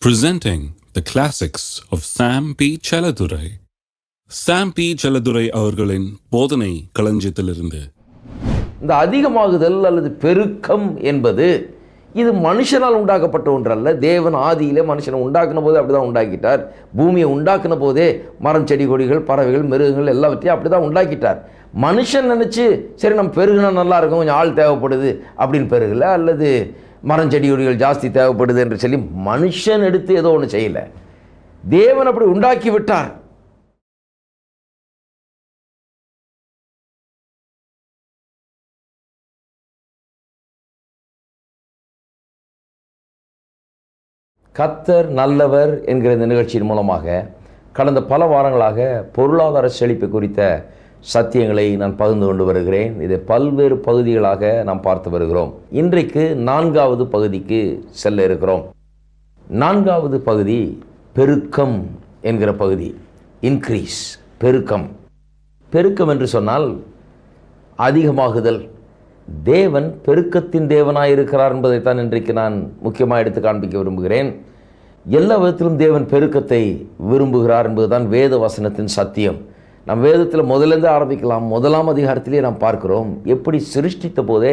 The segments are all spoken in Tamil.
Presenting the classics of Sam P. Chaladurai. Sam P. Chaladurai அவர்களின் போதனை களஞ்சியத்திலிருந்து. இந்த அதிகமாகுதல் அல்லது பெருக்கம் என்பது இது மனுஷனால் உண்டாக்கப்பட்ட ஒன்றல்ல. தேவன் ஆதியிலே மனுஷனை உண்டாக்குன போதே அப்படி தான் உண்டாக்கிட்டார். பூமியை உண்டாக்குன போதே மரம், செடி, கொடிகள், பறவைகள், மிருகங்கள் எல்லாவற்றையும் அப்படி தான் உண்டாக்கிட்டார். மனுஷன் நினச்சி சரி நம்ம பெருகுனா நல்லா இருக்கும், கொஞ்சம் ஆள் தேவைப்படுது அப்படின்னு பெருகலை, அல்லது மரம், செடி, கொடிகள் ஜாஸ்தி தேவைப்படுது என்று சொல்லி மனுஷன் எடுத்து ஏதோ ஒன்று செய்யலை. தேவன் அப்படி உண்டாக்கி விட்டார். கர்த்தர் நல்லவர் என்கிற இந்த நிகழ்ச்சியின் மூலமாக கடந்த பல வாரங்களாக பொருளாதார செழிப்பு குறித்த சத்தியங்களை நான் பகிர்ந்து கொண்டு வருகிறேன். இதை பல்வேறு பகுதிகளாக நாம் பார்த்து வருகிறோம். இன்றைக்கு 4வது பகுதிக்கு செல்ல இருக்கிறோம். 4வது பகுதி பெருக்கம் என்கிற பகுதி. இன்க்ரீஸ், பெருக்கம். பெருக்கம் என்று சொன்னால் அதிகமாகுதல். தேவன் பெருக்கத்தின் தேவனாயிருக்கிறார் என்பதைத்தான் இன்றைக்கு நான் முக்கியமாக எடுத்து காண்பிக்க விரும்புகிறேன். எல்லா விதத்திலும் தேவன் பெருக்கத்தை விரும்புகிறார் என்பதுதான் வேத வசனத்தின் சத்தியம். நம் வேதத்தில் முதலேருந்து ஆரம்பிக்கலாம். 1ஆம் அதிகாரத்திலே நாம் பார்க்கிறோம் எப்படி சிருஷ்டித்த போதே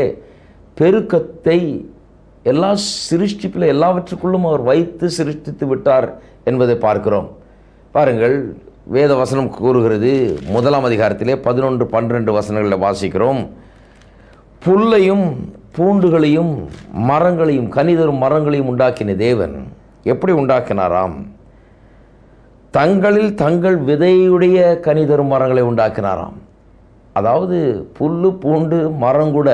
பெருக்கத்தை எல்லா சிருஷ்டிப்பில் எல்லாவற்றுக்குள்ளும் அவர் வைத்து சிருஷ்டித்து விட்டார் என்பதை பார்க்கிறோம். பாருங்கள், வேத வசனம் கூறுகிறது 1ஆம் அதிகாரத்திலே 11, 12 வசனங்களில் வாசிக்கிறோம். புல்லையும் பூண்டுகளையும் மரங்களையும் கனிதரும் மரங்களையும் உண்டாக்கின தேவன் எப்படி உண்டாக்கினாராம்? தங்களில் தங்கள் விதையுடைய கனிதரும் மரங்களை உண்டாக்கினாராம். அதாவது புல்லு, பூண்டு, மரம் கூட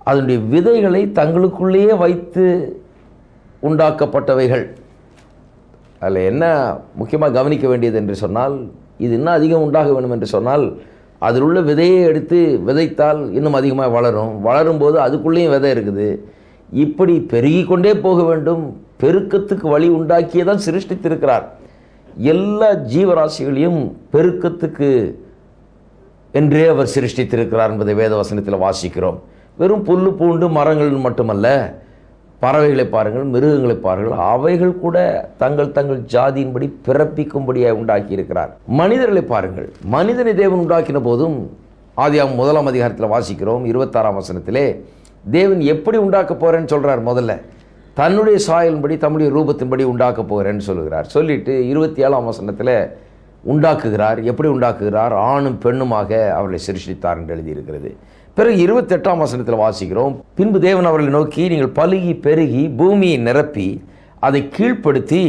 அதனுடைய விதைகளை தங்களுக்குள்ளேயே வைத்து உண்டாக்கப்பட்டவைகள். அதில் என்ன முக்கியமாக கவனிக்க வேண்டியது என்று சொன்னால், இது இன்னும் அதிகம் உண்டாக வேண்டும் என்று சொன்னால் அதில் உள்ள விதையை எடுத்து விதைத்தால் இன்னும் அதிகமாக வளரும். வளரும்போது அதுக்குள்ளேயும் விதை இருக்குது. இப்படி பெருகி கொண்டே போக வேண்டும். பெருக்கத்துக்கு வழி உண்டாக்கியே தான் சிருஷ்டித்திருக்கிறார். எல்லா ஜீவராசிகளையும் பெருக்கத்துக்கு என்றே அவர் சிருஷ்டித்திருக்கிறார் என்பதை வேத வசனத்தில் வாசிக்கிறோம். வெறும் புல்லு, பூண்டு, மரங்கள் மட்டுமல்ல, பறவைகளை பாருங்கள், மிருகங்களை பாருங்கள், அவைகள் கூட தங்கள் ஜாதியின்படி பிறப்பிக்கும்படியாக உண்டாக்கி இருக்கிறார். மனிதர்களை பாருங்கள், மனிதனை தேவன் உண்டாக்கின போதும் ஆதியாகமம் 1ஆம் அதிகாரத்தில் வாசிக்கிறோம் 26ஆம் வசனத்திலே தேவன் எப்படி உண்டாக்க போகிறேன்னு சொல்கிறார். முதல்ல தன்னுடைய சாயலின்படி தம்முடைய ரூபத்தின்படி உண்டாக்க போகிறேன்னு சொல்லுகிறார். சொல்லிட்டு 27ஆம் வசனத்தில் உண்டாக்குகிறார். எப்படி உண்டாக்குகிறார்? ஆணும் பெண்ணுமாக அவர்களை சிருஷ்டித்தார் என்று எழுதியிருக்கிறது. பிறகு 28ஆம் வசனத்தில் வாசிக்கிறோம், பின்பு தேவன் அவர்களை நோக்கி, நீங்கள் பலுகி பெருகி பூமியை நிரப்பி அதை கீழ்ப்படுத்தி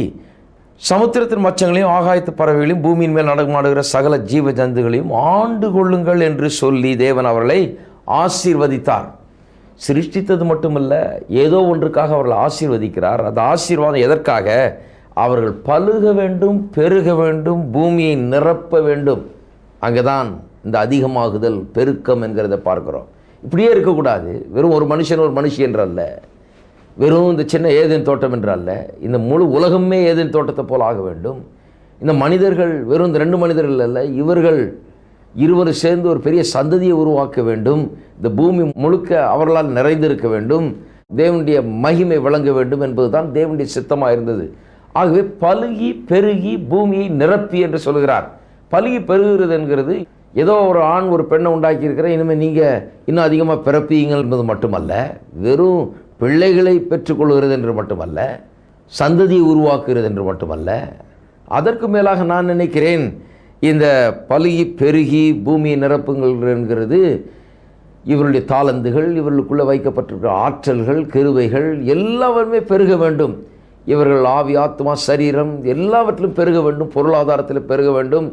சமுத்திரத்தின் மச்சங்களையும் ஆகாயத்து பறவைகளையும் பூமியின் மேல் நடமாடுகிற சகல ஜீவ ஜந்துகளையும் ஆண்டு கொள்ளுங்கள் என்று சொல்லி தேவன் அவர்களை ஆசீர்வதித்தார். சிருஷ்டித்தது மட்டுமல்ல, ஏதோ ஒன்றுக்காக அவர்களை ஆசீர்வதிக்கிறார். அந்த ஆசீர்வாதம் எதற்காக? அவர்கள் பலுக வேண்டும், பெருக வேண்டும், பூமியை நிரப்ப வேண்டும். அங்கேதான் இந்த அதிகமாகுதல், பெருக்கம் என்கிறத பார்க்கிறோம். இப்படியே இருக்கக்கூடாது. வெறும் ஒரு மனுஷன் ஒரு மனுஷி என்றல்ல, வெறும் இந்த சின்ன ஏதேன் தோட்டம் என்றல்ல, இந்த முழு உலகமே ஏதேன் தோட்டத்தை போல் ஆக வேண்டும். இந்த மனிதர்கள் வெறும் இந்த 2 மனிதர்கள் அல்ல, இவர்கள் இருவரும் சேர்ந்து ஒரு பெரிய சந்ததியை உருவாக்க வேண்டும். இந்த பூமி முழுக்க அவர்களால் நிறைந்திருக்க வேண்டும். தேவனுடைய மகிமை விளங்க வேண்டும் என்பதுதான் தேவனுடைய சித்தமாக இருந்தது. ஆகவே பலுகி பெருகி பூமியை நிரப்பி என்று சொல்கிறார். பலுகி பெருகிறது என்கிறது ஏதோ ஒரு ஆண் ஒரு பெண்ணை உண்டாக்கி இருக்கிற இனிமேல் நீங்கள் இன்னும் அதிகமாக பிறப்பீங்கள் என்பது மட்டுமல்ல, வெறும் பிள்ளைகளை பெற்றுக்கொள்கிறது என்று மட்டுமல்ல, சந்ததியை உருவாக்குகிறது என்று மட்டுமல்ல, அதற்கு மேலாக நான் நினைக்கிறேன் இந்த பலுகி பெருகி பூமியை நிரப்புங்கள் என்கிறது இவருடைய தாளந்துகள், இவர்களுக்குள்ளே வைக்கப்பட்டிருக்கிற ஆற்றல்கள், கிருபைகள் எல்லாவற்றுமே பெருக வேண்டும். இவர்கள் ஆவி, ஆத்மா, சரீரம் எல்லாவற்றிலும் பெருக வேண்டும். பொருளாதாரத்தில் பெருக வேண்டும்.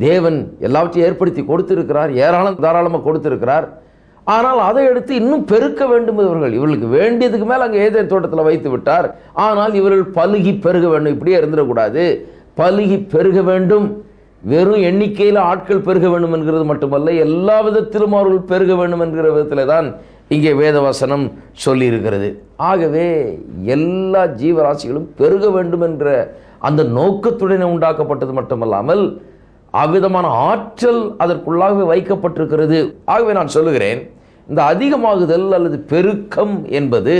தேவன் எல்லாவற்றையும் ஏற்படுத்தி கொடுத்திருக்கிறார், தாராளமாக கொடுத்திருக்கிறார். ஆனால் அதை எடுத்து இன்னும் பெருக்க வேண்டும். இவர்களுக்கு வேண்டியதுக்கு மேலே அங்கே ஏதேன் தோட்டத்தில் வைத்து விட்டார். ஆனால் இவர்கள் பலுகி பெருக வேண்டும். இப்படியே இருந்துடக்கூடாது. பலுகி பெருக வேண்டும். வெறும் எண்ணிக்கையில் ஆட்கள் பெருக வேண்டும் என்கிறது மட்டுமல்ல, எல்லா விதத்திலும் அவர்கள் பெருக வேண்டும் என்கிற விதத்தில் தான் இங்கே வேதவசனம் சொல்லி இருக்கிறது. ஆகவே எல்லா ஜீவராசிகளும் பெருக வேண்டும் என்ற அந்த நோக்கத்துடனே உண்டாக்கப்பட்டது மட்டுமல்லாமல் அவ்விதமான ஆற்றல் அதற்குள்ளாகவே வைக்கப்பட்டிருக்கிறது. ஆகவே நான் சொல்லுகிறேன், இந்த அதிகமாகுதல் அல்லது பெருக்கம் என்பது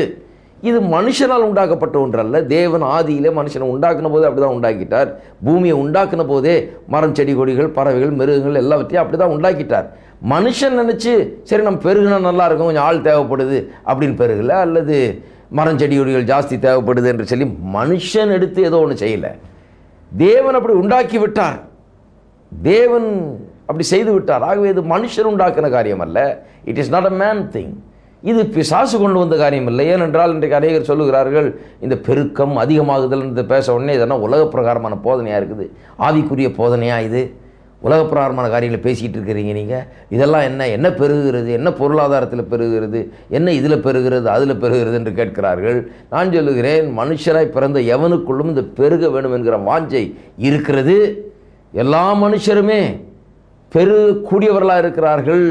இது மனுஷனால் உண்டாக்கப்பட்ட ஒன்றல்ல. தேவன் ஆதியிலே மனுஷனை உண்டாக்குன போதே அப்படி தான் உண்டாக்கிட்டார். பூமியை உண்டாக்குன போதே மரம், செடி, கொடிகள், பறவைகள், மிருகங்கள் எல்லாவற்றையும் அப்படி தான் உண்டாக்கிட்டார். மனுஷன் நினச்சி சரி நம்ம பெருகுனா நல்லா இருக்கும், கொஞ்சம் ஆள் தேவைப்படுது அப்படின்னு பெருகலை, அல்லது மரம், செடி, கொடிகள் ஜாஸ்தி தேவைப்படுது என்று சொல்லி மனுஷன் எடுத்து ஏதோ ஒன்று செய்யலை. தேவன் அப்படி உண்டாக்கி விட்டார், தேவன் அப்படி செய்து விட்டார். ஆகவே இது மனுஷன் உண்டாக்கின காரியம் அல்ல. It is not a man thing. இது பிசாசு கொண்டு வந்த காரியம் இல்லை. ஏனென்றால் இன்றைக்கு அநேகர் சொல்லுகிறார்கள், இந்த பெருக்கம் அதிகமாகுதல் என்று பேச உடனே இதெல்லாம் உலக பிரகாரமான போதனையாக இருக்குது, ஆவிக்குரிய போதனையாக இது, உலக பிரகாரமான காரியங்களை பேசிக்கிட்டு இருக்கிறீங்க நீங்கள். இதெல்லாம் என்ன பெருகுகிறது, என்ன பொருளாதாரத்தில் பெருகுகிறது, என்ன இதில் பெருகிறது, அதில் பெருகிறது என்று கேட்கிறார்கள். நான் சொல்லுகிறேன், மனுஷராய் பிறந்த எவனுக்குள்ளும் இந்த பெருக வேண்டும் என்கிற வாஞ்சை இருக்கிறது. எல்லா மனுஷருமே பெருகக்கூடியவர்களாக இருக்கிறார்கள்.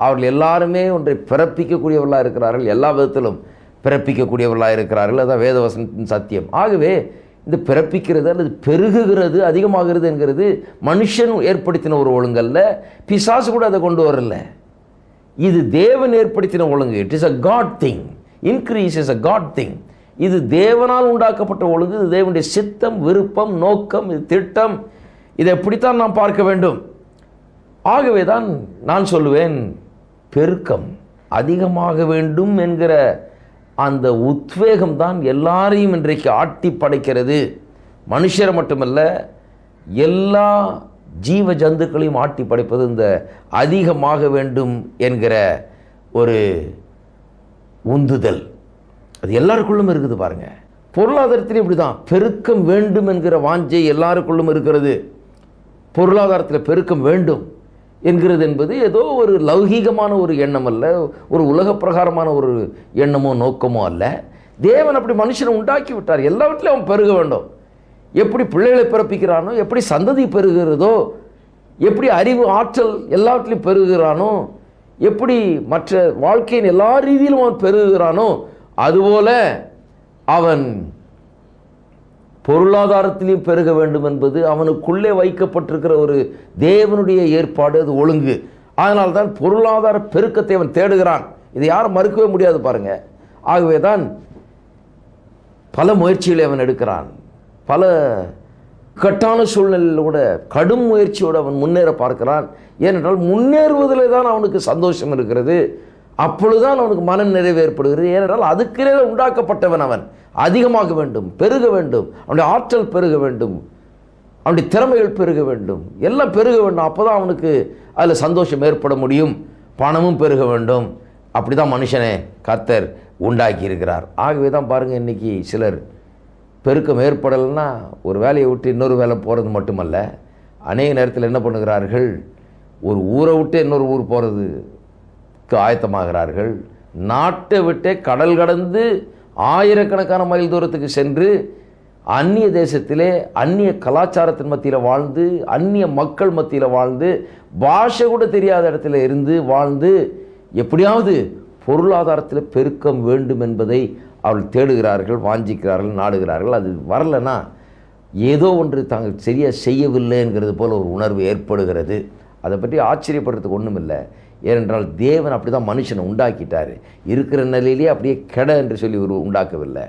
அவர்கள் எல்லாருமே ஒன்றை பிறப்பிக்கக்கூடியவர்களாக இருக்கிறார்கள், எல்லா விதத்திலும் பிறப்பிக்கக்கூடியவர்களாக இருக்கிறார்கள். அதான் வேதவசனத்தின் சத்தியம். ஆகவே இந்த பிறப்பிக்கிறது அல்லது பெருகுகிறது, அதிகமாகிறது என்கிறது மனுஷன் ஏற்படுத்தின ஒரு ஒழுங்கல்ல. பிசாசு கூட அதை கொண்டு வரல. இது தேவன் ஏற்படுத்தின ஒழுங்கு. It is a god thing. Increase is a god thing. இது தேவனால் உண்டாக்கப்பட்ட ஒழுங்கு. இது தேவனுடைய சித்தம், விருப்பம், நோக்கம், இது திட்டம். இதை எப்படித்தான் நாம் பார்க்க வேண்டும். ஆகவே தான் நான் சொல்லுவேன், பெருக்கம் அதிகமாக வேண்டும் என்கிற அந்த உத்வேகம் தான் எல்லாரையும் இன்றைக்கு ஆட்டி படைக்கிறது. மனுஷரை மட்டுமல்ல, எல்லா ஜீவ ஜந்துக்களையும் ஆட்டி படைப்பது இந்த அதிகமாக வேண்டும் என்கிற ஒரு உந்துதல். அது எல்லாருக்குள்ளும் இருக்குது பாருங்க. பொருளாதாரத்திலும் இப்படி தான் பெருக்கம் வேண்டும் என்கிற வாஞ்சை எல்லாருக்குள்ளும் இருக்கிறது. பொருளாதாரத்தில் பெருக்கம் வேண்டும் என்கிறது என்பது ஏதோ ஒரு லௌகீகமான ஒரு எண்ணம் அல்ல, ஒரு உலக பிரகாரமான ஒரு எண்ணமோ நோக்கமோ அல்ல. தேவன் அப்படி மனுஷனை உண்டாக்கி விட்டார். எல்லாவற்றிலும் அவன் பெருக வேண்டும். எப்படி பிள்ளைகளை பிறப்பிக்கிறானோ, எப்படி சந்ததி பெருகிறதோ, எப்படி அறிவு, ஆற்றல் எல்லாவற்றிலும் பெருகிறானோ, எப்படி மற்ற வாழ்க்கையின் எல்லா ரீதியிலும் அவன் பெருகிறானோ, அதுபோல அவன் பொருளாதாரத்திலையும் பெருக வேண்டும் என்பது அவனுக்குள்ளே வைக்கப்பட்டிருக்கிற ஒரு தேவனுடைய ஏற்பாடு, அது ஒழுங்கு. அதனால்தான் பொருளாதார பெருக்கத்தை அவன் தேடுகிறான். இதை யாரும் மறுக்கவே முடியாது பாருங்க. ஆகவே தான் பல முயற்சிகளை அவன் எடுக்கிறான். பல கட்டான சூழ்நிலையில் கூட கடும் முயற்சியோடு அவன் முன்னேற பார்க்கிறான். ஏனென்றால் முன்னேறுவதில் தான் அவனுக்கு சந்தோஷம் இருக்கிறது. அப்பொழுதுதான் அவனுக்கு மன நிறைவு ஏற்படுகிறது. ஏனென்றால் அதுக்கிலே உண்டாக்கப்பட்டவன். அவன் அதிகமாக வேண்டும், பெருக வேண்டும், அவனுடைய ஆற்றல் பெருக வேண்டும், அவனுடைய திறமைகள் பெருக வேண்டும், எல்லாம் பெருக வேண்டும். அப்போ தான் அவனுக்கு அதில் சந்தோஷம் ஏற்பட முடியும். பணமும் பெருக வேண்டும். அப்படி தான் மனுஷனை கர்த்தர் உண்டாக்கி இருக்கிறார். ஆகவே தான் பாருங்கள், இன்றைக்கி சிலர் பெருக்கம் ஏற்படலைன்னா ஒரு வேலையை விட்டு இன்னொரு வேலை போகிறது மட்டுமல்ல, அநேக நேரத்தில் என்ன பண்ணுகிறார்கள், ஒரு ஊரை விட்டு இன்னொரு ஊர் போகிறதுக்கு ஆயத்தமாகிறார்கள். நாட்டை விட்டே கடல் கடந்து ஆயிரக்கணக்கான மைல் தூரத்துக்கு சென்று அந்நிய தேசத்திலே அந்நிய கலாச்சாரத்தின் மத்தியில் வாழ்ந்து, அந்நிய மக்கள் மத்தியில் வாழ்ந்து, பாஷை கூட தெரியாத இடத்துல இருந்து வாழ்ந்து, எப்படியாவது பொருளாதாரத்தில் பெருக்கம் வேண்டும் என்பதை அவர்கள் தேடுகிறார்கள், வாஞ்சிக்கிறார்கள், நாடுகிறார்கள். அது வரலைன்னா ஏதோ ஒன்று தாங்கள் சரியாக செய்யவில்லைங்கிறது போல் ஒரு உணர்வு ஏற்படுகிறது. அதை பற்றி ஆச்சரியப்படுறதுக்கு ஒன்றும் இல்லை. ஏனென்றால் தேவன் அப்படி தான் மனுஷனை உண்டாக்கிட்டார். இருக்கிற நிலையிலேயே அப்படியே கெட என்று சொல்லி ஒரு உண்டாக்கவில்லை.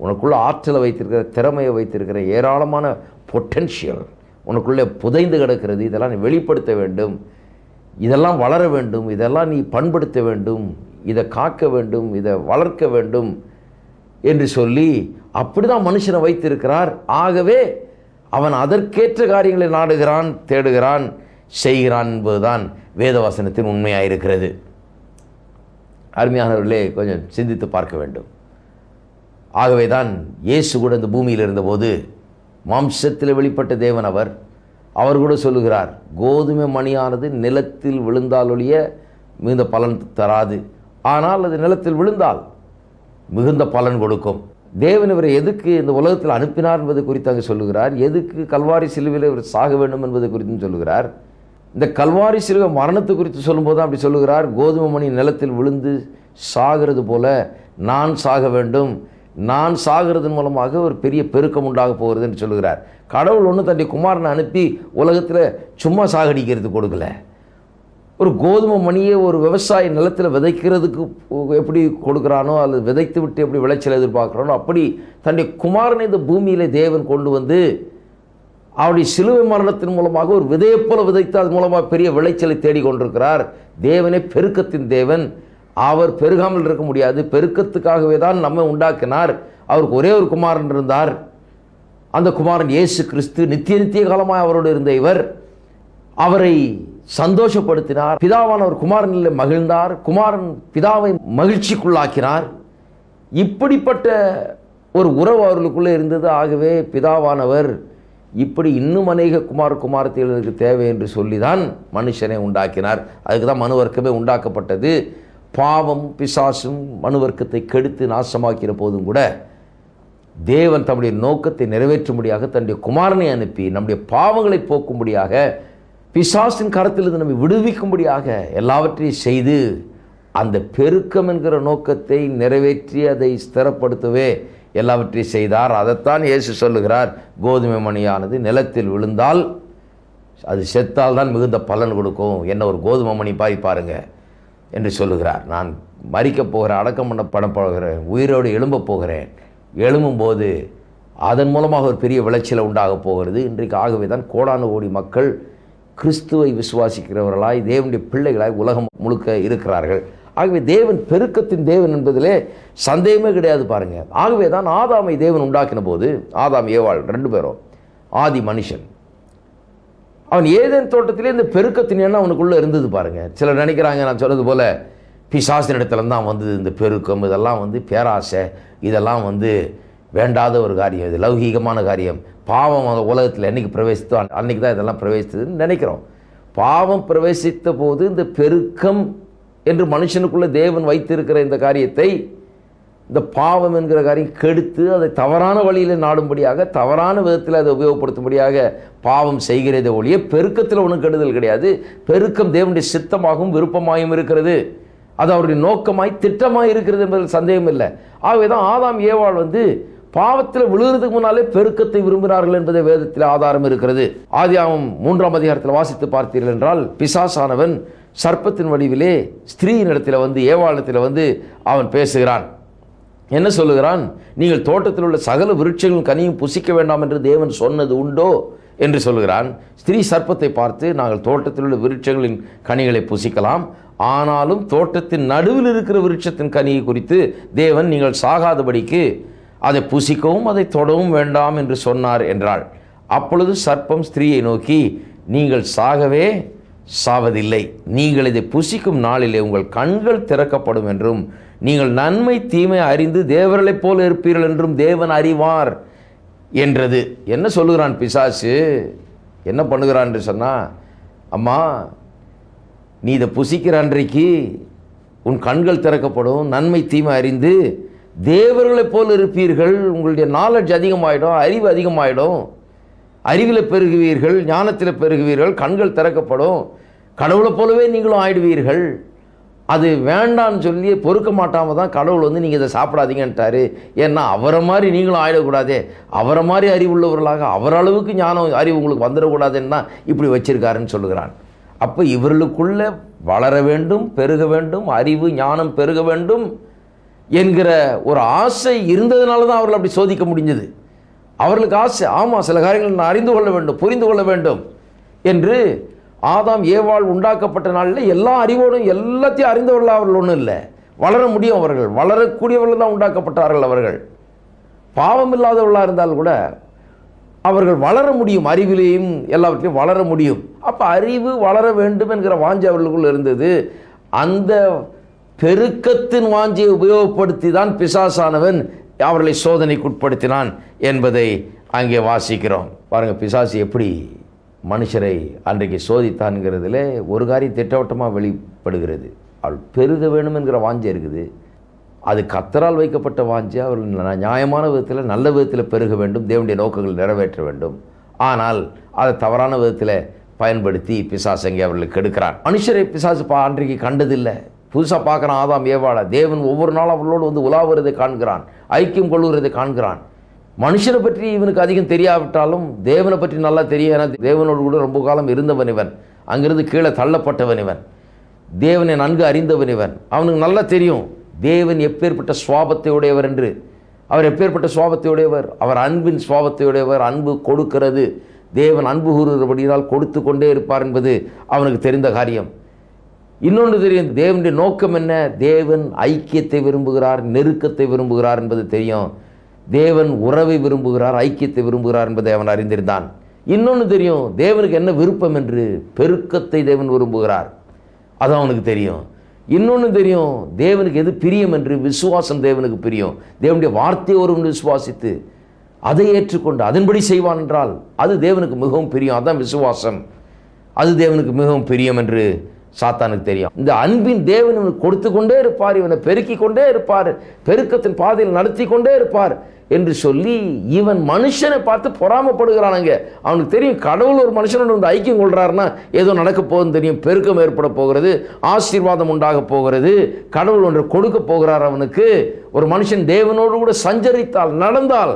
உனக்குள்ளே ஆற்றலை வைத்திருக்கிற, திறமையை வைத்திருக்கிற ஏராளமான பொட்டென்ஷியல் உனக்குள்ளே புதைந்து கிடக்கிறது. இதெல்லாம் நீ வெளிப்படுத்த வேண்டும், இதெல்லாம் வளர வேண்டும், இதெல்லாம் நீ பண்படுத்த வேண்டும், இதை காக்க வேண்டும், இதை வளர்க்க வேண்டும் என்று சொல்லி அப்படி தான் மனுஷனை வைத்திருக்கிறார். ஆகவே அவன் அதற்கேற்ற காரியங்களை நாடுகிறான், தேடுகிறான், செய்கிறான் என்பதுதான் வேதவசனத்தின் உண்மையாக இருக்கிறது. அருமையானவர்களே, கொஞ்சம் சிந்தித்து பார்க்க வேண்டும். ஆகவே தான் இயேசு கூட இந்த பூமியில் இருந்தபோது மாம்சத்தில் வெளிப்பட்ட தேவன் அவர் கூட சொல்லுகிறார், கோதுமை மணியானது நிலத்தில் விழுந்தாலொழிய மிகுந்த பலன் தராது, ஆனால் அது நிலத்தில் விழுந்தால் மிகுந்த பலன் கொடுக்கும். தேவன் இவரை எதுக்கு இந்த உலகத்தில் அனுப்பினார் என்பது குறித்து அங்கே சொல்லுகிறார். எதுக்கு கல்வாரி சிலுவையில் இவர் சாக வேண்டும் என்பது குறித்தும் சொல்லுகிறார். இந்த கல்வாரி சிலுவை மரணத்தை குறித்து சொல்லும்போது அப்படி சொல்லுகிறார், கோதுமை மணி நிலத்தில் விழுந்து சாகிறது போல நான் சாக வேண்டும், நான் சாகிறதன் மூலமாக ஒரு பெரிய பெருக்கம் உண்டாக போகிறது என்று சொல்லுகிறார். கடவுள் ஒன்று தன்னுடைய குமாரனை அனுப்பி உலகத்தில் சும்மா சாகடிக்கிறது கொடுக்கல. ஒரு கோதுமை மணியை ஒரு விவசாய நிலத்தில் விதைக்கிறதுக்கு எப்படி கொடுக்குறானோ, அல்லது விதைத்து விட்டு எப்படி விளைச்சல் எதிர்பார்க்குறானோ, அப்படி தன்னுடைய குமாரனை இந்த பூமியிலே தேவன் கொண்டு வந்து அவருடைய சிலுவை மரணத்தின் மூலமாக ஒரு விதையை போல விதைத்து அது மூலமாக பெரிய விளைச்சலை தேடிக்கொண்டிருக்கிறார். தேவனே பெருக்கத்தின் தேவன். அவர் பெருகாமல் இருக்க முடியாது. பெருக்கத்துக்காகவே தான் நம்மை உண்டாக்கினார். அவருக்கு ஒரே ஒரு குமாரன் இருந்தார். அந்த குமாரன் இயேசு கிறிஸ்து. நித்திய காலமாக அவரோடு இருந்த இவர் அவரை சந்தோஷப்படுத்தினார். பிதாவானவர் குமாரனில் மகிழ்ந்தார். குமாரன் பிதாவை மகிழ்ச்சிக்குள்ளாக்கினார். இப்படிப்பட்ட ஒரு உறவு அவர்களுக்குள்ளே இருந்தது. ஆகவே பிதாவானவர் இப்படி இன்னும் அநேக குமாரத்திகளுக்கு தேவை என்று சொல்லி தான் மனுஷனை உண்டாக்கினார். அதுக்கு தான் மனுவர்க்கமே உண்டாக்கப்பட்டது. பாவம் பிசாசும் மனுவர்க்கத்தை கெடுத்து நாசமாக்கிற போதும் கூட தேவன் தம்முடைய நோக்கத்தை நிறைவேற்றும்படியாக தன்னுடைய குமாரனை அனுப்பி நம்முடைய பாவங்களை போக்கும்படியாக, பிசாசின் கரத்திலிருந்து நம்மை விடுவிக்கும்படியாக எல்லாவற்றையும் செய்து அந்த பெருக்கம் என்கிற நோக்கத்தை நிறைவேற்றி அதை ஸ்திரப்படுத்தவே எல்லாவற்றையும் செய்தார். அதைத்தான் இயேசு சொல்லுகிறார், கோதுமை மணியானது நிலத்தில் விழுந்தால் அது செத்தால் தான் மிகுந்த பலன் கொடுக்கும். என்ன ஒரு கோதுமை மணி பாருங்க என்று சொல்லுகிறார். நான் மரிக்கப் போகிறேன், அடக்கம் பண்ண போகிறேன், உயிரோடு எழும்பப் போகிறேன். எழும்பும்போது அதன் மூலமாக ஒரு பெரிய விளைச்சலை உண்டாக போகிறது. இன்றைக்கு ஆகவே தான் கோடானு கோடி மக்கள் கிறிஸ்துவை விசுவாசிக்கிறவர்களாய் தேவனுடைய பிள்ளைகளாய் உலகம் முழுக்க இருக்கிறார்கள். ஆகவே தேவன் பெருக்கத்தின் தேவன் என்பதிலே சந்தேகமே கிடையாது பாருங்க. ஆகவே தான் ஆதாமை தேவன் உண்டாக்கின போது, ஆதாம் ஏவாள் 2 பேரும் ஆதி மனுஷன், அவன் ஏதேன் தோட்டத்திலே இந்த பெருக்கத்தின் எண்ணம் அவனுக்குள்ளே இருந்தது பாருங்க. சிலர் நினைக்கிறாங்க, நான் சொன்னது போல பிசாசின் இடத்துல தான் வந்தது இந்த பெருக்கம், இதெல்லாம் பேராசை, இதெல்லாம் வேண்டாத ஒரு காரியம், இது லௌகீகமான காரியம். பாவம் அந்த உலகத்தில் என்னைக்கு பிரவேசித்தோ அன்னைக்கு தான் இதெல்லாம் பிரவேசித்ததுன்னு நினைக்கிறோம். பாவம் பிரவேசித்த போது இந்த பெருக்கம் என்று மனுஷனுக்குள்ளே தேவன் வைத்திருக்கிற இந்த காரியத்தை, இந்த பாவம் என்கிற காரியம் கெடுத்து அதை தவறான வழியில் நாடும்படியாக, தவறான விதத்தில் அதை உபயோகப்படுத்தும்படியாக பாவம் செய்கிறதே ஒழிய பெருக்கத்தில் ஒன்றும் கெடுதல் கிடையாது. பெருக்கம் தேவனுடைய சித்தமாகவும் விருப்பமாகவும் இருக்கிறது. அது அவருடைய நோக்கமாய் திட்டமாய் இருக்கிறது என்பதில் சந்தேகம் இல்லை. ஆகவே தான் ஆதாம் ஏவாள் பாவத்தில் விழுகிறதுக்கு முன்னாலே பெருக்கத்தை விரும்பினார்கள் என்பதை வேதத்தில் ஆதாரம் இருக்கிறது. ஆதியாகமம் 3ஆம் அதிகாரத்தில் வாசித்து பார்த்தீர்கள் என்றால், பிசாசானவன் சர்ப்பத்தின் வடிவிலே ஸ்திரீயின் இடத்துல ஏவாளத்தில் அவன் பேசுகிறான். என்ன சொல்லுகிறான்? நீங்கள் தோட்டத்தில் உள்ள சகல விருட்சங்களும் கனியும் புசிக்க வேண்டாம் என்று தேவன் சொன்னது உண்டோ என்று சொல்லுகிறான். ஸ்திரீ சர்ப்பத்தை பார்த்து, நாங்கள் தோட்டத்தில் உள்ள விருட்சங்களின் கனிகளை புசிக்கலாம், ஆனாலும் தோட்டத்தின் நடுவில் இருக்கிற விருட்சத்தின் கனியை குறித்து தேவன் நீங்கள் சாகாதபடிக்கு அதை புசிக்கவும் அதை தொடவும் வேண்டாம் என்று சொன்னார் என்றாள். அப்பொழுது சர்ப்பம் ஸ்திரீயை நோக்கி, நீங்கள் சாகவே சாவதில்லை, நீங்கள் இதை புசிக்கும் நாளிலே உங்கள் கண்கள் திறக்கப்படும் என்றும் நீங்கள் நன்மை தீமை அறிந்து தேவர்களைப் போல இருப்பீர்கள் என்றும் தேவன் அறிவார் என்றது. என்ன சொல்லுகிறான் பிசாசு? என்ன பண்ணுகிறான் என்று சொன்னால், அம்மா நீ இதை புசிக்கிற அன்றைக்கு உன் கண்கள் திறக்கப்படும், நன்மை தீமை அறிந்து தேவர்களைப் போல் இருப்பீர்கள், உங்களுடைய நாலேஜ் அதிகமாகிடும், அறிவு அதிகமாகிடும், அறிவில் பெருகுவீர்கள், ஞானத்தில் பெருகுவீர்கள், கண்கள் திறக்கப்படும், கடவுளை போலவே நீங்களும் ஆயிடுவீர்கள். அது வேண்டான்னு சொல்லி பொறுக்க மாட்டாமல் தான் கடவுள் நீங்கள் இதை சாப்பிடாதீங்கன்ட்டாரு. ஏன்னா அவரை மாதிரி நீங்களும் ஆயிடக்கூடாதே, அவரை மாதிரி அறிவுள்ளவர்களாக அவர் அளவுக்கு ஞானம் அறிவு உங்களுக்கு வந்துடக்கூடாதுன்னா இப்படி வச்சிருக்காருன்னு சொல்லுகிறான். அப்போ இவர்களுக்குள்ளே வளர வேண்டும், பெருக வேண்டும், அறிவு ஞானம் பெருக வேண்டும் என்கிற ஒரு ஆசை இருந்ததுனால தான் அவர்கள் அப்படி சோதிக்க முடிஞ்சது. அவர்களுக்கு ஆசை, ஆமாம் சில காரியங்கள் நான் அறிந்து கொள்ள வேண்டும், புரிந்து கொள்ள வேண்டும் என்று. ஆதாம் ஏவாள் உண்டாக்கப்பட்ட நாளில் எல்லா அறிவோடும் எல்லாத்தையும் அறிந்தவர்கள் அவர்கள் ஒன்றும் இல்லை. வளர முடியும், அவர்கள் வளரக்கூடியவர்கள் தான் உண்டாக்கப்பட்டார்கள். அவர்கள் பாவம் இல்லாதவர்களாக இருந்தால் கூட அவர்கள் வளர முடியும், அறிவிலேயும் எல்லாவற்றையும் வளர முடியும். அப்போ அறிவு வளர வேண்டும் என்கிற வாஞ்சை அவர்களுக்குள் இருந்தது. அந்த பெருக்கத்தின் வாஞ்சியை உபயோகப்படுத்தி தான் பிசாசானவன் அவர்களை சோதனைக்குட்படுத்தினான் என்பதை அங்கே வாசிக்கிறோம். பாருங்கள், பிசாசு எப்படி மனுஷரை அன்றைக்கு சோதித்தான்ங்கிறதுல ஒரு காரியம் திட்டவட்டமாக வெளிப்படுகிறது. அவள் பெருக வேண்டும் என்கிற வாஞ்சை இருக்குது. அது கர்த்தரால் வைக்கப்பட்ட வாஞ்சை. அவர்கள் நியாயமான விதத்தில் நல்ல விதத்தில் பெருக வேண்டும், தேவனுடைய நோக்கங்கள் நிறைவேற்ற வேண்டும். ஆனால் அதை தவறான விதத்தில் பயன்படுத்தி பிசாசு அங்கே அவர்களுக்கு கெடுக்கிறான். மனுஷரை பிசாசு அன்றைக்கு கண்டதில்லை. புதுசாக பார்க்குறான் ஆதாம் ஏவாளை. தேவன் ஒவ்வொரு நாளும் அவர்களோடு உலாவுறதை காண்கிறான், ஐக்கியம் கொள்ளுகிறதை காண்கிறான். மனுஷனை பற்றி இவனுக்கு அதிகம் தெரியாவிட்டாலும் தேவனை பற்றி நல்லா தெரியும். ஏன்னா தேவனோடு கூட ரொம்ப காலம் இருந்தவன் இவன், அங்கிருந்து கீழே தள்ளப்பட்டவன் இவன். தேவனை நன்கு அறிந்தவன் இவன். அவனுக்கு நல்லா தெரியும் தேவன் எப்பேற்பட்ட சுவாபத்தை உடையவர் என்று. அவர் எப்பேற்பட்ட சுவாபத்தை உடையவர்? அவர் அன்பின் சுவாபத்தை உடையவர். அன்பு கொடுக்கிறது. தேவன் அன்பு கூறுகிறபடியால் கொடுத்து கொண்டே இருப்பார் என்பது அவனுக்கு தெரிந்த காரியம். இன்னொன்று தெரியும், தேவனுடைய நோக்கம் என்ன? தேவன் ஐக்கியத்தை விரும்புகிறார், நெருக்கத்தை விரும்புகிறார் என்பது தெரியும். தேவன் உறவை விரும்புகிறார், ஐக்கியத்தை விரும்புகிறார் என்பதை அவன் அறிந்திருந்தான். இன்னொன்று தெரியும், தேவனுக்கு என்ன விருப்பம் என்று. பெருக்கத்தை தேவன் விரும்புகிறார், அது அவனுக்கு தெரியும். இன்னொன்று தெரியும், தேவனுக்கு எது பிரியம் என்று. விசுவாசம் தேவனுக்கு பிரியம். தேவனுடைய வார்த்தையை ஒருவன் விசுவாசித்து அதை ஏற்றுக்கொண்டு அதன்படி செய்வான் என்றால் அது தேவனுக்கு மிகவும் பிரியம். அதுதான் விசுவாசம். அது தேவனுக்கு மிகவும் பிரியம் என்று சாத்தானுக்கு தெரியும். இந்த அன்பின் தேவன் இவனுக்கு கொடுத்து கொண்டே இருப்பார், இவனை பெருக்கி கொண்டே இருப்பார், பெருக்கத்தின் பாதையில் நடத்தி கொண்டே இருப்பார் என்று சொல்லி இவன் மனுஷனை பார்த்து பொறாமப்படுகிறானுங்க. அவனுக்கு தெரியும் கடவுள் ஒரு மனுஷனோட வந்து ஐக்கியம் கொள்றாருன்னா ஏதோ நடக்க போகுதுன்னு தெரியும். பெருக்கம் ஏற்பட போகிறது, ஆசீர்வாதம் உண்டாக போகிறது, கடவுள் ஒன்று கொடுக்க போகிறார் அவனுக்கு. ஒரு மனுஷன் தேவனோடு கூட சஞ்சரித்தால், நடந்தால்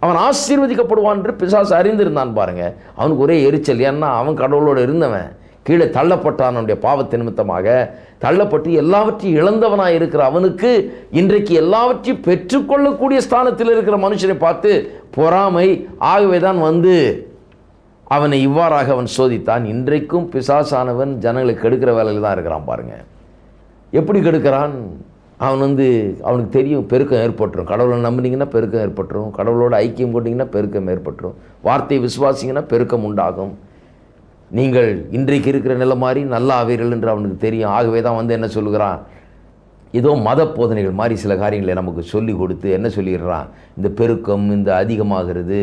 அவன் ஆசீர்வதிக்கப்படுவான் என்று பிசாசு அறிந்திருந்தான் பாருங்க. அவனுக்கு ஒரே எரிச்சல். ஏன்னா அவன் கடவுளோடு இருந்தவன், கீழே தள்ளப்பட்டான். அவனுடைய பாவத்தின் நிமித்தமாக தள்ளப்பட்டு எல்லாவற்றையும் இழந்தவனாக இருக்கிற அவனுக்கு இன்றைக்கு எல்லாவற்றையும் பெற்றுக்கொள்ளக்கூடிய ஸ்தானத்தில் இருக்கிற மனுஷனை பார்த்து பொறாமை. ஆகவே தான் வந்து அவனை இவ்வாறாக அவன் சோதித்தான். இன்றைக்கும் பிசாசானவன் ஜனங்களை கெடுக்கிற வேலையில் தான் இருக்கிறான் பாருங்க. எப்படி கெடுக்கிறான்? அவன் அவனுக்கு தெரியும் பெருக்கம் ஏற்பட்டுரும். கடவுளை நம்பினீங்கன்னா பெருக்கம் ஏற்பட்டுரும், கடவுளோட ஐக்கியம் கொண்டீங்கன்னா பெருக்கம் ஏற்பட்டுரும், வார்த்தையை விசுவாசிங்கன்னா பெருக்கம் உண்டாகும், நீங்கள் இன்றைக்கு இருக்கிற நிலை மாதிரி நல்லா ஆவீர்கள் என்று அவனுக்கு தெரியும். ஆகவே தான் வந்து என்ன சொல்லுகிறான்? ஏதோ மத போதனைகள் மாதிரி சில காரியங்களை நமக்கு சொல்லி கொடுத்து என்ன சொல்லிடுறான்? இந்த பெருக்கம், இந்த அதிகமாகிறது,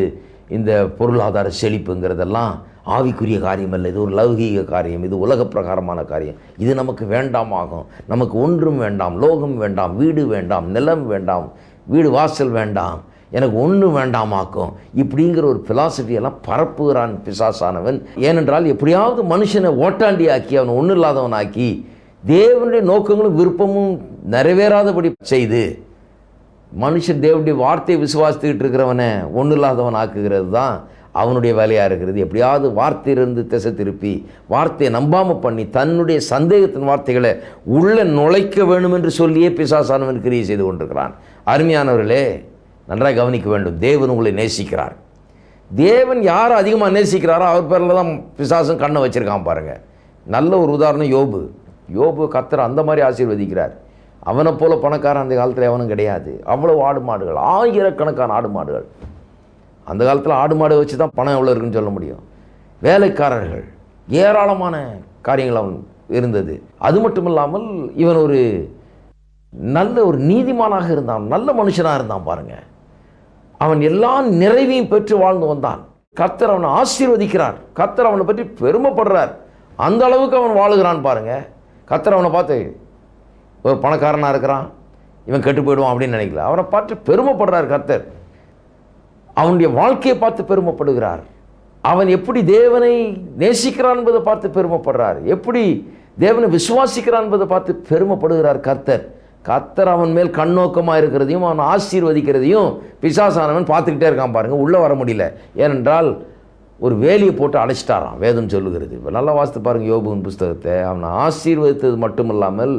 இந்த பொருளாதார செழிப்புங்கிறதெல்லாம் ஆவிக்குரிய காரியம் அல்ல, இது ஒரு லௌகீக காரியம், இது உலக பிரகாரமான காரியம், இது நமக்கு வேண்டாமாகும். நமக்கு ஒன்றும் வேண்டாம், லோகம் வேண்டாம், வீடு வேண்டாம், நிலம் வேண்டாம், வீடு வாசல் வேண்டாம், எனக்கு ஒன்றும் வேண்டாமாக்கும். இப்படிங்கிற ஒரு பிலாசபியெல்லாம் பரப்புகிறான் பிசாசானவன். ஏனென்றால் எப்படியாவது மனுஷனை ஓட்டாண்டி ஆக்கி அவனை ஒன்றும் இல்லாதவன் ஆக்கி தேவனுடைய நோக்கங்களும் விருப்பமும் நிறைவேறாதபடி செய்து மனுஷன் தேவனுடைய வார்த்தையை விசுவாசித்துக்கிட்டு இருக்கிறவனை ஒன்றும் இல்லாதவன் ஆக்குகிறது தான் அவனுடைய வேலையாக இருக்கிறது. எப்படியாவது வார்த்தையிலிருந்து திசை திருப்பி வார்த்தையை நம்பாமல் பண்ணி தன்னுடைய சந்தேகத்தின் வார்த்தைகளை உள்ள நுழைக்க வேண்டும் என்று சொல்லியே பிசாசானவன் கிரியை செய்து கொண்டிருக்கிறான். அருமையானவர்களே, நன்றாக கவனிக்க வேண்டும். தேவன் உங்களை நேசிக்கிறார். தேவன் யாரை அதிகமாக நேசிக்கிறாரோ அவர் பேரில் தான் பிசாசும் கண்ணை வச்சுருக்கான் பாருங்கள். நல்ல ஒரு உதாரணம் யோபு. யோபு கர்த்தர் அந்த மாதிரி ஆசீர்வதிக்கிறார். அவனை போல பணக்காரன் அந்த காலத்தில் எவனும் கிடையாது. அவ்வளோ ஆடு மாடுகள், ஆயிரக்கணக்கான ஆடு மாடுகள். அந்த காலத்தில் ஆடு மாடு வச்சு தான் பணம் எவ்வளோ இருக்குன்னு சொல்ல முடியும். வேலைக்காரர்கள், ஏராளமான காரியங்கள் அவன் இருந்தது. அது மட்டும் இல்லாமல் இவன் ஒரு நல்ல ஒரு நீதிமானாக இருந்தான், நல்ல மனுஷனாக இருந்தான் பாருங்கள். அவன் எல்லா நிறைவையும் பெற்று வாழ்ந்து வந்தான். கர்த்தர் அவனை ஆசீர்வதிக்கிறார், கர்த்தர் அவனை பற்றி பெருமைப்படுறார். அந்த அளவுக்கு அவன் வாழுகிறான் பாருங்க. கர்த்தர் அவனை பார்த்து ஒரு பணக்காரனாக இருக்கிறான், இவன் கெட்டு போயிடுவான் அப்படின்னு நினைக்கல. அவனை பார்த்து பெருமைப்படுறார் கர்த்தர். அவனுடைய வாழ்க்கையை பார்த்து பெருமைப்படுகிறார். அவன் எப்படி தேவனை நேசிக்கிறான் என்பதை பார்த்து பெருமைப்படுறார், எப்படி தேவனை விசுவாசிக்கிறான் என்பதை பார்த்து பெருமைப்படுகிறார் கர்த்தர். கர்த்தர் அவன் மேல் கண்ணோக்கமாக இருக்கிறதையும் அவன் ஆசீர்வதிக்கிறதையும் பிசாசானவன் பார்த்துக்கிட்டே இருக்கான் பாருங்கள். உள்ளே வர முடியல. ஏனென்றால் ஒரு வேலியை போட்டு அடைச்சிட்டாரான் வேதம் சொல்லுகிறது. இப்போ நல்லா வாசித்து பாருங்கள் யோபுவின் புஸ்தகத்தை. அவனை ஆசீர்வதித்தது மட்டும் இல்லாமல்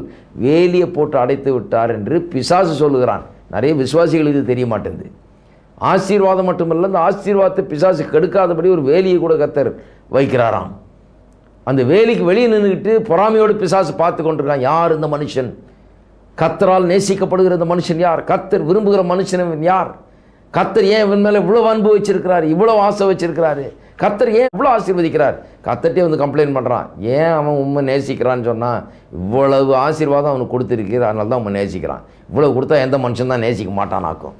வேலியை போட்டு அடைத்து விட்டார் என்று பிசாசு சொல்லுகிறான். நிறைய விசுவாசிகளுக்கு இது தெரிய மாட்டேங்குது. ஆசீர்வாதம் மட்டுமல்ல, அந்த ஆசீர்வாதத்தை பிசாசு கெடுக்காதபடி ஒரு வேலியை கூட கர்த்தர் வைக்கிறாராம். அந்த வேலிக்கு வெளியே நின்றுக்கிட்டு பொறாமையோடு பிசாசு பார்த்து கொண்டிருக்கான். யார் இந்த மனுஷன்? கர்த்தரால் நேசிக்கப்படுகிற இந்த மனுஷன் யார்? கர்த்தர் விரும்புகிற மனுஷன் யார்? கர்த்தர் ஏன் இவன் மேலே இவ்வளோ அன்பு வச்சிருக்கிறாரு, இவ்வளோ ஆசை வச்சிருக்கிறாரு? கர்த்தர் ஏன் இவ்வளோ ஆசீர்வதிக்கிறார்? கர்த்தர்ட்டே வந்து கம்ப்ளைண்ட் பண்ணுறான். ஏன் அவன் உண்மை நேசிக்கிறான்னு சொன்னால், இவ்வளவு ஆசீர்வாதம் அவனுக்கு கொடுத்துருக்கிறார், அதனால தான் அவன் நேசிக்கிறான். இவ்வளவு கொடுத்தா எந்த மனுஷன் தான் நேசிக்க மாட்டானாக்கும்.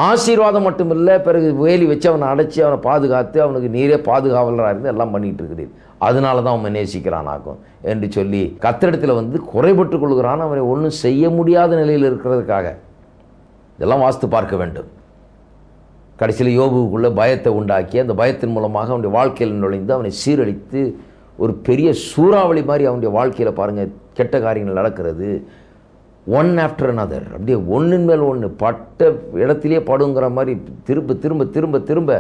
ஆசீர்வாதம் மட்டும் இல்லை, பிறகு வேலி வச்சு அவனை அடைச்சி அவனை பாதுகாத்து அவனுக்கு நீரே பாதுகாவலராக இருந்து எல்லாம் பண்ணிகிட்டு இருக்கிறீர், அதனால தான் அவன் நேசிக்கிறானாக்கும் என்று சொல்லி கர்த்தரிடத்தில் வந்து குறைபட்டு கொள்கிறான். அவனை ஒன்றும் செய்ய முடியாத நிலையில் இருக்கிறதுக்காக இதெல்லாம் வாஸ்து பார்க்க வேண்டும். கடைசியில் யோபுக்குள்ளே பயத்தை உண்டாக்கி அந்த பயத்தின் மூலமாக அவனுடைய வாழ்க்கையில் நுழைந்து அவனை சீரழித்து ஒரு பெரிய சூறாவளி மாதிரி அவனுடைய வாழ்க்கையில் பாருங்கள் கெட்ட காரியங்கள் நடக்கிறது. ஒன் ஆஃப்டர் another, அப்படியே ஒன்றின் மேல் ஒன்று பட்ட இடத்திலே படுங்கிற மாதிரி திரும்ப திரும்ப திரும்ப திரும்ப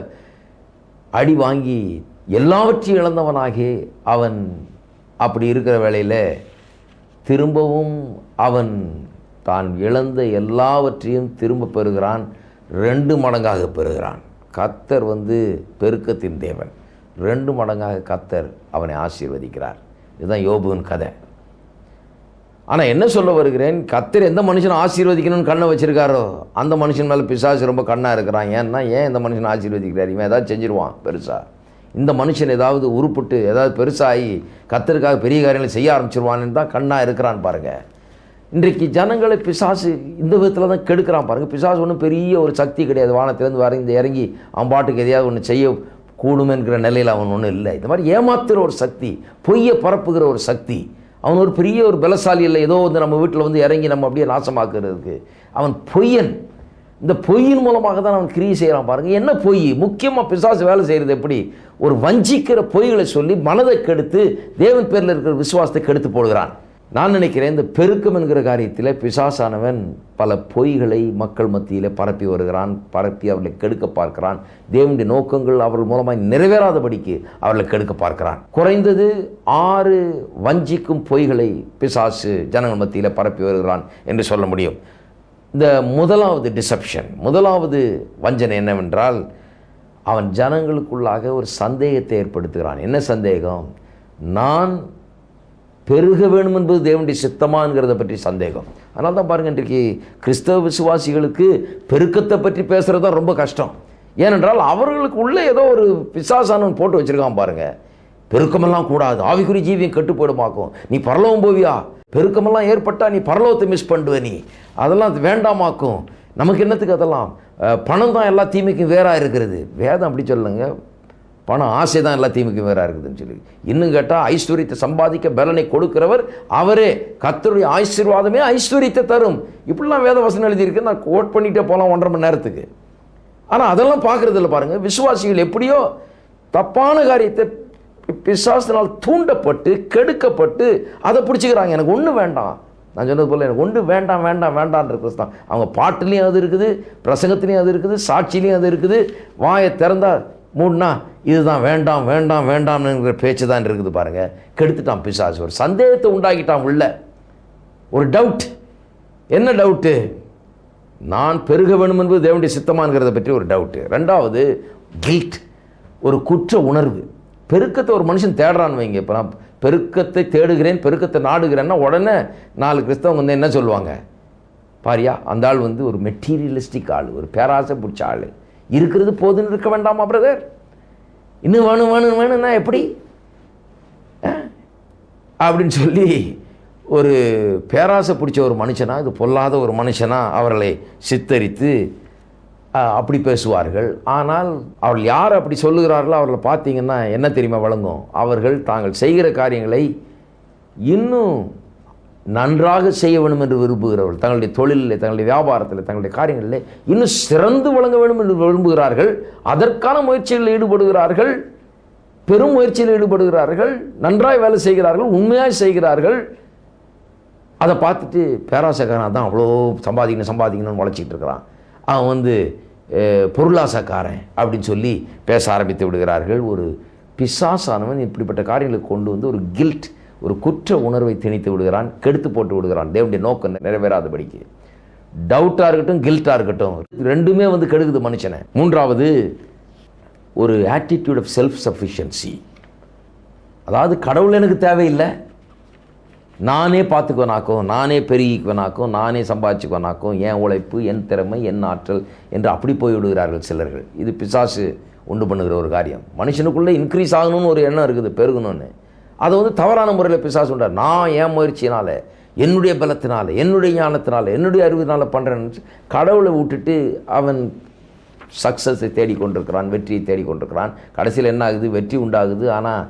அடி வாங்கி எல்லாவற்றையும் இழந்தவனாகி அவன் அப்படி இருக்கிற வேளையில் திரும்பவும் அவன் தான் இழந்த எல்லாவற்றையும் திரும்ப பெறுகிறான், 2 மடங்காக பெறுகிறான். கர்த்தர் பெருக்கத்தின் தேவன். 2 மடங்காக கர்த்தர் அவனை ஆசீர்வதிக்கிறார். இதுதான் யோபுவின் கதை. ஆனால் என்ன சொல்ல வருகிறேன், கர்த்தர் எந்த மனுஷனை ஆசீர்வதிக்கணும்னு கண்ணை வச்சிருக்காரோ அந்த மனுஷன் மேலே பிசாசு ரொம்ப கண்ணாக இருக்கிறான். ஏன்னா ஏன் இந்த மனுஷனை ஆசீர்வதிக்கிறார், இவன் ஏதாவது செஞ்சிருவான் பெருசாக, இந்த மனுஷன் ஏதாவது உருப்பிட்டு ஏதாவது பெருசாகி கர்த்தருக்காக பெரிய காரியங்களை செய்ய ஆரம்பிச்சிருவான்னு தான் கண்ணாக இருக்கிறான்னு பாருங்கள். இன்றைக்கு ஜனங்களை பிசாசு இந்த விதத்தில் தான் கெடுக்கிறான் பாருங்கள். பிசாசு ஒன்றும் பெரிய ஒரு சக்தி கிடையாது, வானத்திலேருந்து வரைந்து இறங்கி அவன் பாட்டுக்கு எதையாவது ஒன்று செய்ய கூடுமென்கிற நிலையில் அவன் ஒன்றும் இல்லை. இந்த மாதிரி ஏமாத்துகிற ஒரு சக்தி, பொய்யை பரப்புகிற ஒரு சக்தி. அவன் ஒரு பெரிய ஒரு பலசாலி இல்லை, ஏதோ நம்ம வீட்டில் இறங்கி நம்ம அப்படியே நாசமாக்குறதுக்கு. அவன் பொய்யன். இந்த பொய்யின் மூலமாக தான் அவன் கிரியை செய்கிறான் பாருங்கள். என்ன பொய்? முக்கியமாக பிசாசு வேலை செய்கிறது எப்படி? ஒரு வஞ்சிக்கிற பொய்களை சொல்லி மனதை கெடுத்து தேவன் பேரில் இருக்கிற விசுவாசத்தை கெடுத்து போடுகிறான். நான் நினைக்கிறேன் இந்த பெருக்கம் என்கிற காரியத்தில் பிசாசானவன் பல பொய்களை மக்கள் மத்தியில் பரப்பி வருகிறான், பரப்பி அவர்களை கெடுக்க பார்க்கிறான். தேவனுடைய நோக்கங்கள் அவர்கள் மூலமாக நிறைவேறாதபடிக்கு அவர்களை கெடுக்க பார்க்கிறான். குறைந்தது 6 வஞ்சிக்கும் பொய்களை பிசாசு ஜனங்கள் மத்தியில் பரப்பி வருகிறான் என்று சொல்ல முடியும். இந்த முதலாவது டிசப்ஷன், முதலாவது வஞ்சனை என்னவென்றால், அவன் ஜனங்களுக்குள்ளாக ஒரு சந்தேகத்தை ஏற்படுத்துகிறான். என்ன சந்தேகம்? நான் பெருக வேணும் என்பது தேவனுடைய சித்தமாங்கிறத பற்றி சந்தேகம். அதனால தான் பாருங்கள், இன்றைக்கு கிறிஸ்தவ விசுவாசிகளுக்கு பெருக்கத்தை பற்றி பேசுகிறது தான் ரொம்ப கஷ்டம். ஏனென்றால் அவர்களுக்கு உள்ளே ஏதோ ஒரு பிசாசானவன் போட்டு வச்சுருக்கான் பாருங்கள். பெருக்கமெல்லாம் கூடாது, ஆவிக்குறி ஜீவியம் கெட்டு போயிடுமாக்கும், நீ பரலோகம் போவியா, பெருக்கமெல்லாம் ஏற்பட்டால் நீ பரலோகத்தை மிஸ் பண்ணுவ, நீ அதெல்லாம் வேண்டாமாக்கும், நமக்கு என்னத்துக்கு அதெல்லாம், பணம் தான் எல்லா தீமைக்கும் வேறாக இருக்கிறது. வேதம் அப்படி சொல்லுங்க, பணம் ஆசை தான் எல்லா தீமைக்கும் வேறாக இருக்குதுன்னு சொல்லி. இன்னும் கேட்டால் ஐஸ்வர்யத்தை சம்பாதிக்க பலனை கொடுக்கிறவர் அவரே, கர்த்தருடைய ஆசீர்வாதமே ஐஸ்வர்யத்தை தரும். இப்படிலாம் வேத வசனம் எழுதியிருக்கு, நான் கோட் பண்ணிகிட்டே போகலாம் 1.5 மணி நேரத்துக்கு. ஆனால் அதெல்லாம் பார்க்குறது இல்லை பாருங்கள். விசுவாசிகள் எப்படியோ தப்பான காரியத்தை பிசாசினால் தூண்டப்பட்டு கெடுக்கப்பட்டு அதை பிடிச்சிக்கிறாங்க. எனக்கு ஒன்றும் வேண்டாம், நான் சொன்னது போல் எனக்கு ஒன்று வேண்டாம் வேண்டாம் வேண்டான்ற கிறிஸ்தான். அவங்க பாட்டுலேயும் அது இருக்குது, பிரசங்கத்துலேயும் அது இருக்குது, சாட்சிலையும் அது இருக்குது. வாயை திறந்தால் மூடனா இதுதான் வேண்டாம் வேண்டாம் வேண்டாம்ங்கிற பேச்சு தான் இருக்குது பாருங்கள். கெடுத்துட்டான் பிசாசு. ஒரு சந்தேகத்தை உண்டாக்கிட்டான் உள்ள, ஒரு டவுட். என்ன டவுட்டு? நான் பெருக வேணும் என்பது தேவனுடைய சித்தமானங்கிறத பற்றி ஒரு டவுட்டு. 2வது கில்ட், ஒரு குற்ற உணர்வு. பெருக்கத்தை ஒரு மனுஷன் தேடுறான்னு வைங்க. இப்போ நான் பெருக்கத்தை தேடுகிறேன், பெருக்கத்தை நாடுகிறேன்னா உடனே 4 கிறிஸ்தவங்க என்ன சொல்லுவாங்க, பாரியா அந்த ஆள் ஒரு மெட்டீரியலிஸ்டிக் ஆள், ஒரு பேராசை பிடிச்ச ஆள், இருக்கிறது போதுன்னு இருக்க வேண்டாமா பிரதர், இன்னும் வேணும் வேணும் வேணும்னா எப்படி அப்படின்னு சொல்லி ஒரு பேராசை பிடிச்ச ஒரு மனுஷனா, இது பொல்லாத ஒரு மனுஷனா அவர்களை சித்தரித்து அப்படி பேசுவார்கள். ஆனால் அவர்கள் யார் அப்படி சொல்லுகிறார்களோ அவர்களை பார்த்தீங்கன்னா என்ன தெரியுமா வழங்கும்? அவர்கள் தாங்கள் செய்கிற காரியங்களை இன்னும் நன்றாக செய்ய வேண்டும் என்று விரும்புகிறவர்கள், தங்களுடைய தொழிலில், தங்களுடைய வியாபாரத்தில், தங்களுடைய காரியங்களில் இன்னும் சிறந்து வழங்க வேண்டும் என்று விரும்புகிறார்கள். அதற்கான முயற்சிகளில் ஈடுபடுகிறார்கள், பெரும் முயற்சியில் ஈடுபடுகிறார்கள், நன்றாய் வேலை செய்கிறார்கள், உண்மையாக செய்கிறார்கள். அதை பார்த்துட்டு பேராசக்காரன் தான் அவ்வளோ சம்பாதிக்கணும்னு உழைச்சிக்கிட்டு இருக்கிறான், அவன் பொருளாசக்காரன் அப்படின்னு சொல்லி பேச ஆரம்பித்து விடுகிறார்கள். ஒரு பிசாசானவன் இப்படிப்பட்ட காரியங்களை கொண்டு ஒரு கில்ட், ஒரு குற்ற உணர்வை திணித்து விடுகிறான், கெடுத்து போட்டு விடுகிறான் தேவனுடைய நோக்கம் நிறைவேறாதபடிக்கு. டவுட்டாக இருக்கட்டும், கில்ட்டாக இருக்கட்டும், ரெண்டுமே கெடுக்குது மனுஷனை. 3வது ஒரு ஆட்டிடியூட் ஆஃப் செல்ஃப் சஃபிஷியன்சி. அதாவது கடவுள் எனக்கு தேவையில்லை, நானே பார்த்துக்குவேனாக்கும், நானே பெருகிக்குவேனாக்கும், நானே சம்பாதிச்சுக்குவேனாக்கும், என் உழைப்பு, என் திறமை, என் ஆற்றல் என்று அப்படி போய்விடுகிறார்கள் சிலர்கள். இது பிசாசு உண்டு பண்ணுகிற ஒரு காரியம். மனுஷனுக்குள்ளே இன்க்ரீஸ் ஆகணும்னு ஒரு எண்ணம் இருக்குது, பெருகணும்னு. அதை தவறான முறையில் பிசாசு உண்டார். நான் என் முயற்சியினால், என்னுடைய பலத்தினால், என்னுடைய ஞானத்தினால், என்னுடைய அறிவினால் பண்ணுறேன்னு கடவுளை விட்டுட்டு அவன் சக்ஸஸை தேடிக்கொண்டிருக்கிறான், வெற்றியை தேடிக்கொண்டிருக்கிறான். கடைசியில் என்ன ஆகுது? வெற்றி உண்டாகுது. ஆனால்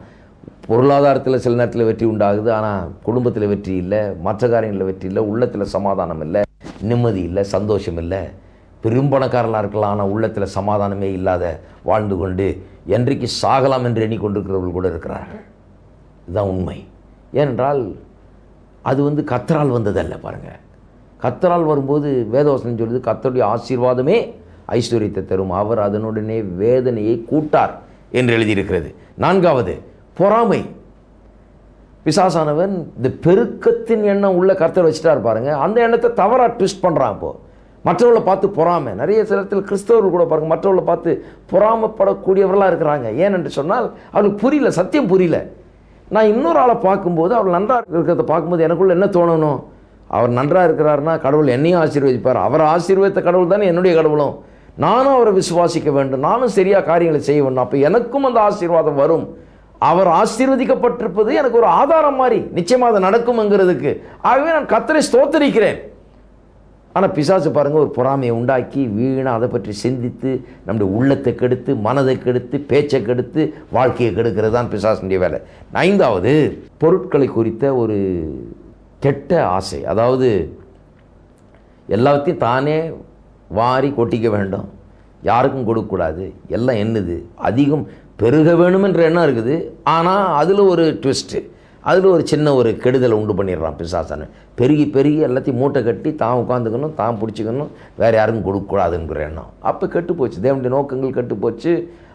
பொருளாதாரத்தில் சில நேரத்தில் வெற்றி உண்டாகுது, ஆனால் குடும்பத்தில் வெற்றி இல்லை, மற்ற காரியங்களில் வெற்றி இல்லை, உள்ளத்தில் சமாதானம் இல்லை, நிம்மதி இல்லை, சந்தோஷம் இல்லை. பெரும் பணக்காரர்களாக இருக்கலாம், ஆனால் உள்ளத்தில் சமாதானமே இல்லாத வாழ்ந்து கொண்டு என்றைக்கு சாகலாம் என்று எண்ணிக்கொண்டிருக்கிறவர்கள் கூட இருக்கிறார்கள். இதுதான் உண்மை. ஏனென்றால் அது கர்த்தரால் வந்ததல்ல. பாருங்கள், கர்த்தரால் வரும்போது வேதவசனம் சொல்லுது, கர்த்தருடைய ஆசீர்வாதமே ஐஸ்வர்யத்தை தரும், அவர் அதனுடனே வேதனையை கூட்டார் என்று எழுதியிருக்கிறது. 4வது பொறாமை. பிசாசானவன் இந்த பெருக்கத்தின் எண்ணம் உள்ள கர்த்தர் வச்சுட்டா பாருங்க, அந்த எண்ணத்தை தவறாக ட்விஸ்ட் பண்ணுறான். இப்போது மற்றவர்களை பார்த்து பொறாமை, நிறைய சிலத்தில் கிறிஸ்தவர்கள் கூட பாருங்கள் மற்றவர்களை பார்த்து பொறாமப்படக்கூடியவர்களாக இருக்கிறாங்க. ஏனென்று சொன்னால் அவளுக்கு புரியல, சத்தியம் புரியல. நான் இன்னொரு ஆளை பார்க்கும்போது அவர் நன்றாக இருக்கிறத பார்க்கும்போது எனக்குள்ள என்ன தோணணும், அவர் நன்றாக இருக்கிறாருன்னா கடவுள் என்னையும் ஆசீர்வதிப்பார், அவர் ஆசீர்வதித்த கடவுள் தானே என்னுடைய கடவுளும், நானும் அவரை விசுவாசிக்க வேண்டும், நானும் சரியாக காரியங்களை செய்ய வேண்டும், அப்போ எனக்கும் அந்த ஆசீர்வாதம் வரும். அவர் ஆசீர்வதிக்கப்பட்டிருப்பது எனக்கு ஒரு ஆதாரம் மாதிரி, நிச்சயமாக அது நடக்கும்ங்கிறதுக்கு. ஆகவே நான் கர்த்தரை ஸ்தோத்திரிக்கிறேன். ஆனால் பிசாசு பாருங்கள் ஒரு பொறாமையை உண்டாக்கி வீணாக அதை பற்றி சிந்தித்து நம்முடைய உள்ளத்தை கெடுத்து, மனதை கெடுத்து, பேச்சை கெடுத்து, வாழ்க்கையை கெடுக்கிறது தான் பிசாசுடைய வேலை. 5வது, பொருட்களை குறித்த ஒரு கெட்ட ஆசை. அதாவது எல்லாத்தையும் தானே வாரி கொட்டிக்க வேண்டும், யாருக்கும் கொடுக்கக்கூடாது, எல்லாம் என்னது அதிகம் பெருக வேணும் என்ற எண்ணம் இருக்குது. ஆனால் அதில் ஒரு ட்விஸ்ட்டு, அதில் ஒரு சின்ன ஒரு கெடுதலை உண்டு பண்ணிடுறான் பிசாசான. பெருகி பெருகி எல்லாத்தையும் மூட்டை கட்டி தான் உட்காந்துக்கணும், தான் பிடிச்சிக்கணும், வேறு யாருக்கும் கொடுக்கக்கூடாதுங்கிற எண்ணம். அப்போ கெட்டு போச்சு, தேவனுடைய நோக்கங்கள் கெட்டு போச்சு,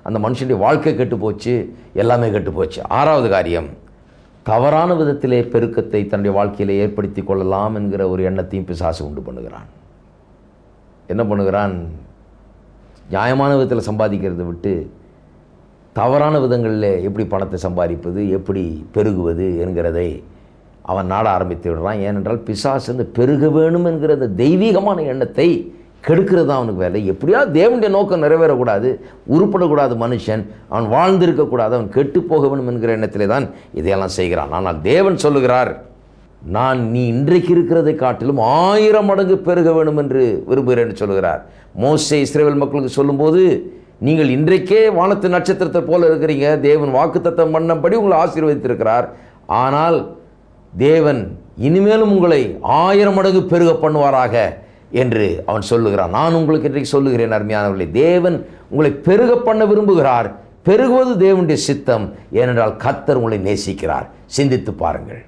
அந்த மனுஷனுடைய வாழ்க்கை கெட்டு போச்சு, எல்லாமே கெட்டு போச்சு. 6வது காரியம், தவறான விதத்திலே பெருக்கத்தை தன்னுடைய வாழ்க்கையில் ஏற்படுத்தி கொள்ளலாம் என்கிற ஒரு எண்ணத்தையும் பிசாசு உண்டு பண்ணுகிறான். என்ன பண்ணுகிறான், நியாயமான விதத்தில் சம்பாதிக்கிறதை விட்டு தவறான விதங்களில் எப்படி பணத்தை சம்பாதிப்பது, எப்படி பெருகுவது என்கிறதை அவன் நாட ஆரம்பித்து விடுறான். ஏனென்றால் பிசாசு இந்த பெருக வேணும் என்கிற அந்த தெய்வீகமான எண்ணத்தை கெடுக்கிறது தான் அவனுக்கு வேலை. எப்படியாவது தேவனுடைய நோக்கம் நிறைவேறக்கூடாது, உருப்படக்கூடாது, மனுஷன் அவன் வாழ்ந்திருக்கக்கூடாது, அவன் கெட்டு போக வேணும் என்கிற எண்ணத்திலே தான் இதையெல்லாம் செய்கிறான். ஆனால் தேவன் சொல்லுகிறார், நான் நீ இன்றைக்கு இருக்கிறதை காட்டிலும் 1000 மடங்கு பெருக வேணும் என்று விரும்புகிறேன் என்று சொல்லுகிறார். மோசே இஸ்ரவேல் மக்களுக்கு சொல்லும்போது, நீங்கள் இன்றைக்கே வானத்து நட்சத்திரத்தை போல இருக்கிறீங்க, தேவன் வாக்குத்தத்தம் பண்ணபடி உங்களை ஆசீர்வதித்திருக்கிறார், ஆனால் தேவன் இனிமேலும் உங்களை 1000 மடங்கு பெருக பண்ணுவாராக என்று அவன் சொல்லுகிறான். நான் உங்களுக்கு இன்றைக்கு சொல்லுகிறேன் அருமையானவர்களே, தேவன் உங்களை பெருக பண்ண விரும்புகிறார். பெருகுவது தேவனுடைய சித்தம். ஏனென்றால் கர்த்தர் உங்களை நேசிக்கிறார். சிந்தித்து பாருங்கள்.